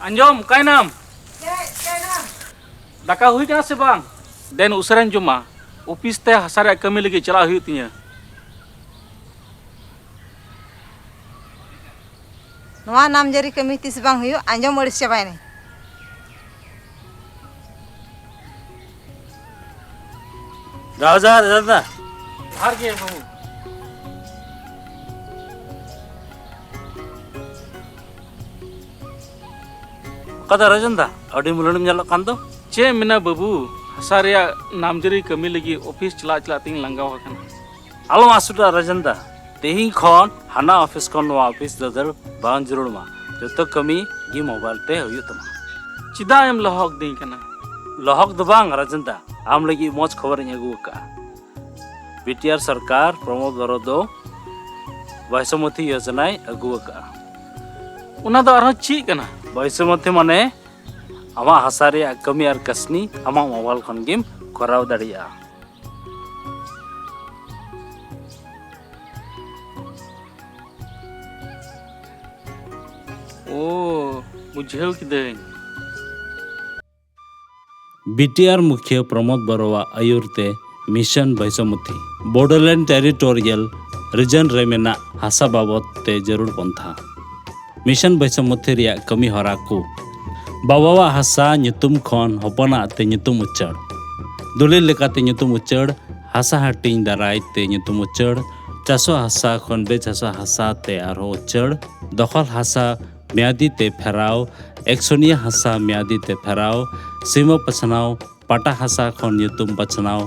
Anjom, kainam. Daka hui kana se bang? Den usaran juma. Office te hasare kami lagi chala hui tinya. नवा नामजारी कमी तीस बांग हुई आंजम मरिस चाबाय ने राजा दादा Har ge babu. कदा रजंदा अडी मुलणम जल कांदो Che mina babu. Hasare namjari kami lagi office chala ting langgaw kana. आलो आसुटा रजंदा तेही खन हाना ऑफिस खन वा ऑफिस ददर बांग जरूर मा जतो कमी गी मोबाइल ते हुयो तमा Cida em lohok ding kana. लहक दो बांग रजंदा आम लगी मौज खबर अगू का बीटीआर सरकार प्रमोद बरोदो वैसमती योजना अगू का Una do arho chi kana. वैसमती माने आमा हसारे कमी और कसनी आमा मोबाइल खन गेम कराव दाड़िया Oh, bujheu kidain. बीटीआर मुख्य प्रमोद बरोवा आयुरते मिशन वैसमुथी बॉर्डरलैंड टेरिटोरियल रीजन रे मेना हासा बाबत ते जरूर पंथा मिशन वैसमुथी रिया कमी हरा को बाबावा हासा nyutum खन हपना ते nyutum उच्चड़ दुलिल लेकाते nyutum उच्चड़ हासा हाटिंग दाराय ते nyutum उच्चड़ चासो हासा खन बे चासो हासा ते आरो उच्चड़ दखल हासा म्यादी ते फेराव एक्सोनिया हासा म्यादी ते फेराव सीमा पछनाव पाटा हासा खन nyutum पछनाव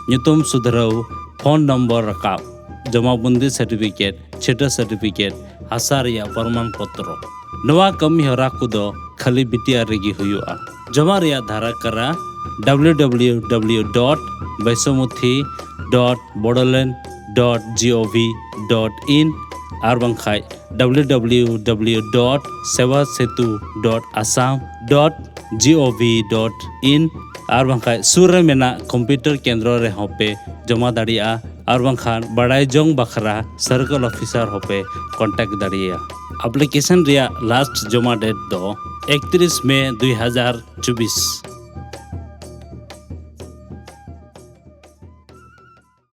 nyutum सुधराव phone number Rakab जमाबंदी सर्टिफिकेट छेटा सर्टिफिकेट हासा रिया प्रमाण पत्र नवा कमी हरा कुदो खाली बीटीआर रेगी हुआ जमा रिया धारा करा www.baisamuthi.borderland.gov.in आर बंखाय www.sevasetu.assam.gov.in आर बंखाय सुर मेना कंप्यूटर केंद्र रे होपे जमा दाड़िया आर बंखान बड़ाई जोंग बखरा सर्कल ऑफिसर होपे कांटेक्ट दाड़िया एप्लीकेशन रिया लास्ट जमा डेट दो 31 मई 2024